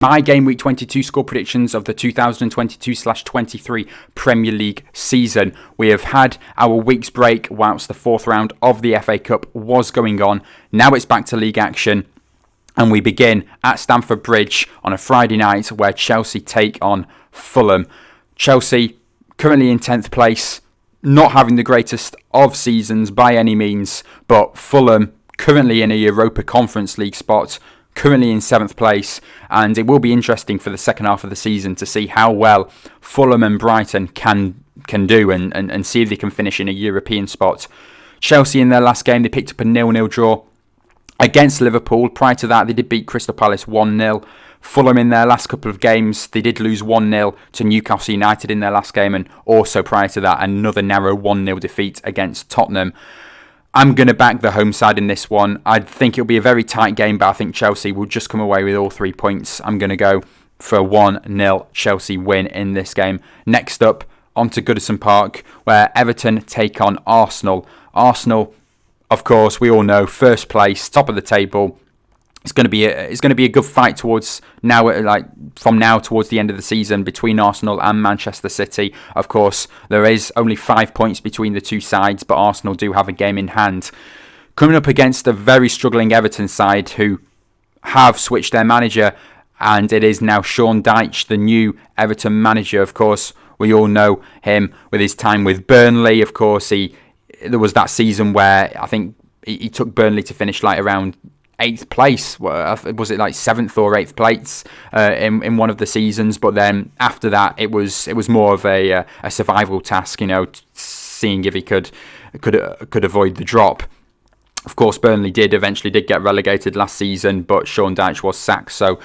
My Game Week 22 score predictions of the 2022/23 Premier League season. We have had our week's break whilst the fourth round of the FA Cup was going on. Now it's back to league action, and we begin at Stamford Bridge on a Friday night where Chelsea take on Fulham. Chelsea currently in 10th place, not having the greatest of seasons by any means, but Fulham currently in a Europa Conference League spot, currently in 7th place, and it will be interesting for the second half of the season to see how well Fulham and Brighton can do and see if they can finish in a European spot. Chelsea in their last game, they picked up a 0-0 draw against Liverpool. Prior to that, they did beat Crystal Palace 1-0. Fulham in their last couple of games, they did lose 1-0 to Newcastle United in their last game, and also prior to that, another narrow 1-0 defeat against Tottenham. I'm going to back the home side in this one. I think it'll be a very tight game, but I think Chelsea will just come away with all 3 points. I'm going to go for a 1-0 Chelsea win in this game. Next up, onto Goodison Park, where Everton take on Arsenal. Arsenal, of course, we all know, first place, top of the table. It's going to be a good fight towards now, from now towards the end of the season between Arsenal and Manchester City. Of course, there is only 5 points between the two sides, but Arsenal do have a game in hand. Coming up against a very struggling Everton side who have switched their manager, and it is now Sean Dyche, the new Everton manager. Of course, we all know him with his time with Burnley. Of course, there was that season where I think he took Burnley to finish around 8th place. Was it 7th or 8th place in one of the seasons? But then after that, it was more of a survival task, seeing if he could avoid the drop. Of course, Burnley eventually did get relegated last season, but Sean Dyche was sacked, so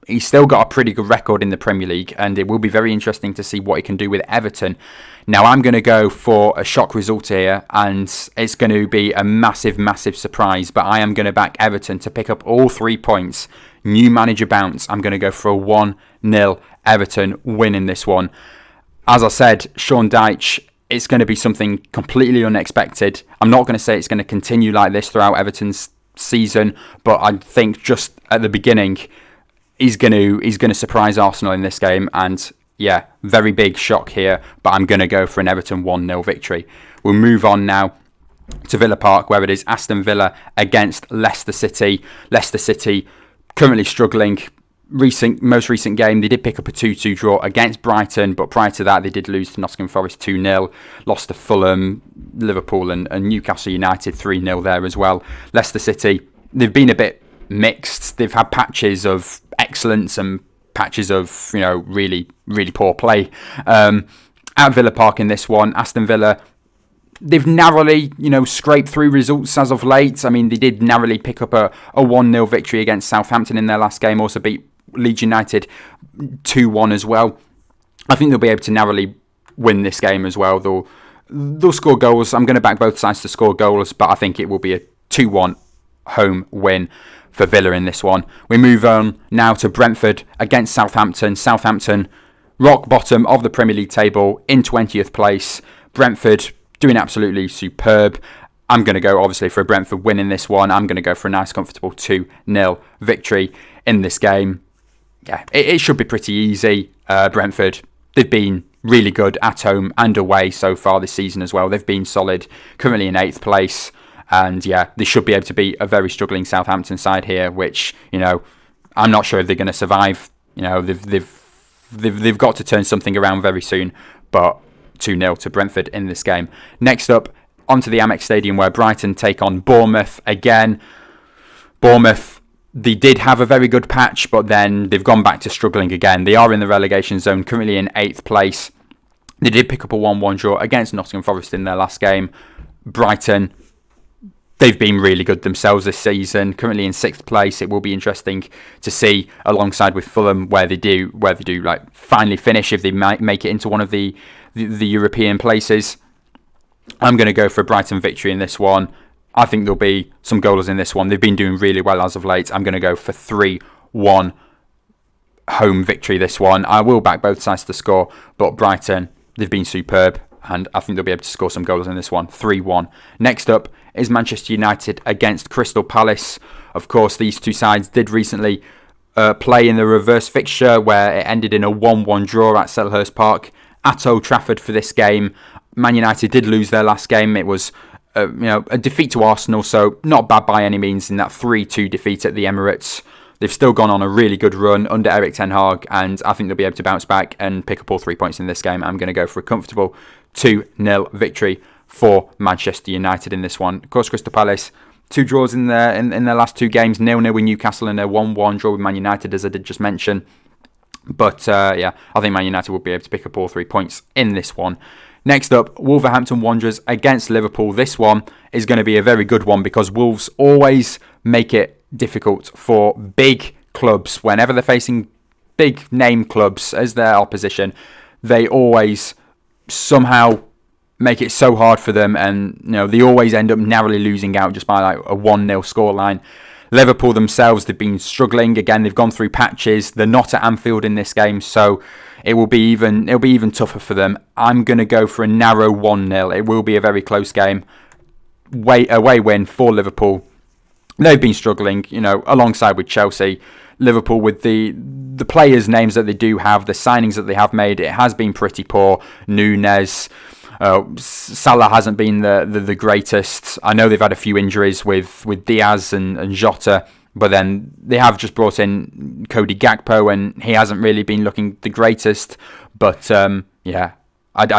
he's still got a pretty good record in the Premier League, and it will be very interesting to see what he can do with Everton. Now, I'm going to go for a shock result here, and it's going to be a massive, massive surprise, but I am going to back Everton to pick up all 3 points. New manager bounce. I'm going to go for a 1-0 Everton win in this one. As I said, Sean Dyche, it's going to be something completely unexpected. I'm not going to say it's going to continue like this throughout Everton's season, but I think just at the beginning, he's going to surprise Arsenal in this game, and yeah, very big shock here, but I'm going to go for an Everton 1-0 victory. We'll move on now to Villa Park, where it is Aston Villa against Leicester City. Leicester City currently struggling. Most recent game, they did pick up a 2-2 draw against Brighton, but prior to that, they did lose to Nottingham Forest 2-0, lost to Fulham, Liverpool and Newcastle United 3-0 there as well. Leicester City, they've been a bit mixed. They've had patches of excellence and patches of really, really poor play. At Villa Park in this one, Aston Villa, they've narrowly scraped through results as of late. I mean, they did narrowly pick up a 1-0 victory against Southampton in their last game, also beat Leeds United 2-1 as well. I think they'll be able to narrowly win this game as well. They'll score goals. I'm going to back both sides to score goals, but I think it will be a 2-1 home win for Villa in this one. We move on now to Brentford against Southampton. Southampton, rock bottom of the Premier League table, in 20th place. Brentford doing absolutely superb. I'm going to go obviously for a Brentford win in this one. I'm going to go for a nice comfortable 2-0 victory in this game. Yeah, it should be pretty easy. Brentford, they've been really good at home and away so far this season as well. They've been solid, currently in 8th place. And yeah, they should be able to beat a very struggling Southampton side here, which, I'm not sure if they're going to survive. They've got to turn something around very soon, but 2-0 to Brentford in this game. Next up, onto the Amex Stadium, where Brighton take on Bournemouth again. Bournemouth, they did have a very good patch, but then they've gone back to struggling again. They are in the relegation zone, currently in 8th place. They did pick up a 1-1 draw against Nottingham Forest in their last game. Brighton, they've been really good themselves this season, currently in 6th place. It will be interesting to see, alongside with Fulham, where they do finally finish, if they might make it into one of the European places. I'm going to go for a Brighton victory in this one. I think there'll be some goals in this one. They've been doing really well as of late. I'm going to go for 3-1 home victory this one. I will back both sides to score, but Brighton, they've been superb, and I think they'll be able to score some goals in this one. 3-1. Next up is Manchester United against Crystal Palace. Of course, these two sides did recently play in the reverse fixture where it ended in a 1-1 draw at Selhurst Park at Old Trafford for this game. Man United did lose their last game. It was a defeat to Arsenal, so not bad by any means in that 3-2 defeat at the Emirates. They've still gone on a really good run under Erik ten Hag, and I think they'll be able to bounce back and pick up all 3 points in this game. I'm going to go for a comfortable 2-0 victory for Manchester United in this one. Of course, Crystal Palace, 2 draws in their last 2 games, 0-0 with Newcastle and a 1-1 draw with Man United, as I did just mention. But I think Man United will be able to pick up all 3 points in this one. Next up, Wolverhampton Wanderers against Liverpool. This one is going to be a very good one because Wolves always make it difficult for big clubs. Whenever they're facing big name clubs as their opposition, they always somehow make it so hard for them, and they always end up narrowly losing out just by like a 1-0 scoreline. Liverpool themselves, they've been struggling. Again, they've gone through patches. They're not at Anfield in this game, so it'll be even tougher for them. I'm going to go for a narrow 1-0. It will be a very close game. Away win for Liverpool. They've been struggling, alongside with Chelsea. Liverpool, with the players' names that they do have, the signings that they have made, it has been pretty poor. Nunes, Salah hasn't been the greatest. I know they've had a few injuries with Diaz and Jota, but then they have just brought in Cody Gakpo, and he hasn't really been looking the greatest. But I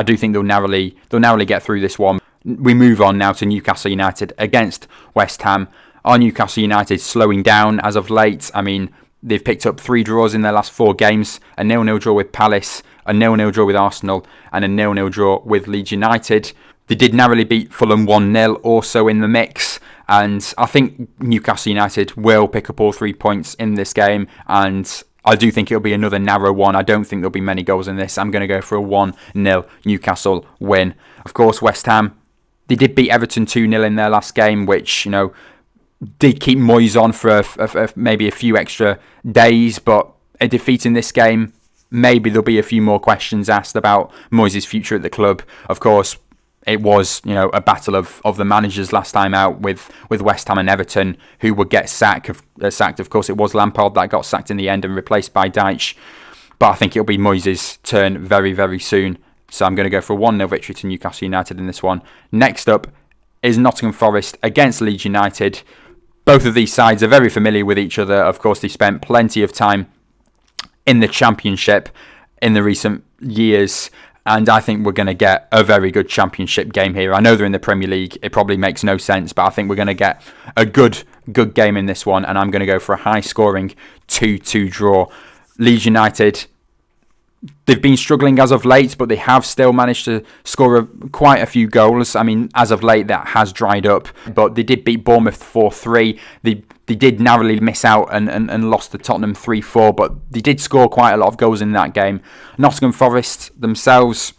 do think they'll narrowly get through this one. We move on now to Newcastle United against West Ham. Are Newcastle United slowing down as of late? I mean, they've picked up 3 draws in their last 4 games, a 0-0 draw with Palace, a 0-0 draw with Arsenal, and a 0-0 draw with Leeds United. They did narrowly beat Fulham 1-0 also in the mix, and I think Newcastle United will pick up all 3 points in this game, and I do think it'll be another narrow one. I don't think there'll be many goals in this. I'm going to go for a 1-0 Newcastle win. Of course, West Ham, they did beat Everton 2-0 in their last game, which, did keep Moyes on for maybe a few extra days, but a defeat in this game, maybe there'll be a few more questions asked about Moyes' future at the club. Of course, it was a battle of the managers last time out with West Ham and Everton, who would get sacked. Of course, it was Lampard that got sacked in the end and replaced by Dyche, but I think it'll be Moyes' turn very, very soon. So I'm going to go for a 1-0 victory to Newcastle United in this one. Next up is Nottingham Forest against Leeds United. Both of these sides are very familiar with each other. Of course, they spent plenty of time in the Championship in the recent years, and I think we're going to get a very good Championship game here. I know they're in the Premier League. It probably makes no sense, but I think we're going to get a good game in this one, and I'm going to go for a high-scoring 2-2 draw. Leeds United, they've been struggling as of late, but they have still managed to score quite a few goals. I mean, as of late, that has dried up, but they did beat Bournemouth 4-3. They did narrowly miss out and lost to Tottenham 3-4, but they did score quite a lot of goals in that game. Nottingham Forest themselves,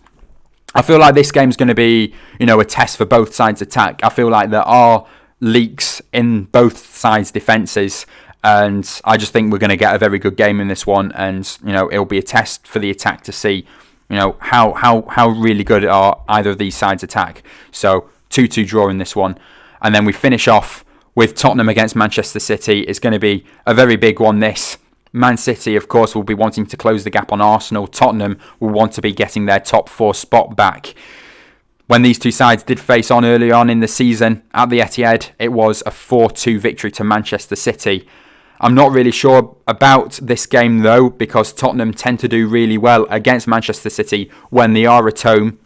I feel like this game's going to be, a test for both sides' attack. I feel like there are leaks in both sides' defences, and I just think we're going to get a very good game in this one, and it'll be a test for the attack to see how really good are either of these sides' attack. So 2-2 draw in this one, and then we finish off with Tottenham against Manchester City. It's going to be a very big one, this. Man City, of course, will be wanting to close the gap on Arsenal. Tottenham will want to be getting their top 4 spot back. When these two sides did face on early on in the season at the Etihad, it was a 4-2 victory to Manchester City. I'm not really sure about this game though, because Tottenham tend to do really well against Manchester City when they are at home.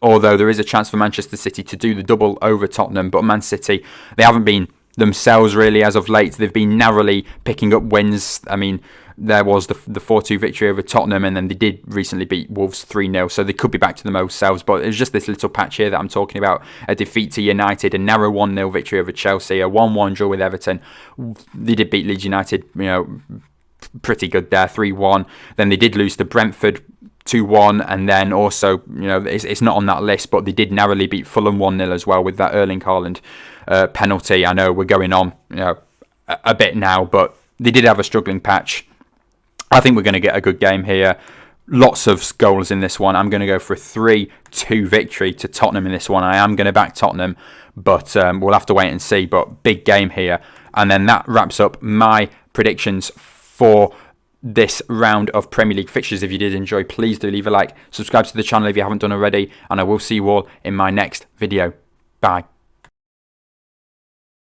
Although there is a chance for Manchester City to do the double over Tottenham, but Man City, they haven't been themselves really as of late. They've been narrowly picking up wins. I mean, there was the 4-2 victory over Tottenham, and then they did recently beat Wolves 3-0, so they could be back to them old selves. But it's just this little patch here that I'm talking about. A defeat to United, a narrow 1-0 victory over Chelsea, a 1-1 draw with Everton. They did beat Leeds United, pretty good there, 3-1. Then they did lose to Brentford 2-1, and then also, it's not on that list, but they did narrowly beat Fulham 1-0 as well with that Erling Haaland penalty. I know we're going on a bit now, but they did have a struggling patch. I think we're going to get a good game here. Lots of goals in this one. I'm going to go for a 3-2 victory to Tottenham in this one. I am going to back Tottenham, but we'll have to wait and see. But big game here. And then that wraps up my predictions for this round of Premier League fixtures. If you did enjoy, please do leave a like, subscribe to the channel if you haven't done already, and I will see you all in my next video. Bye.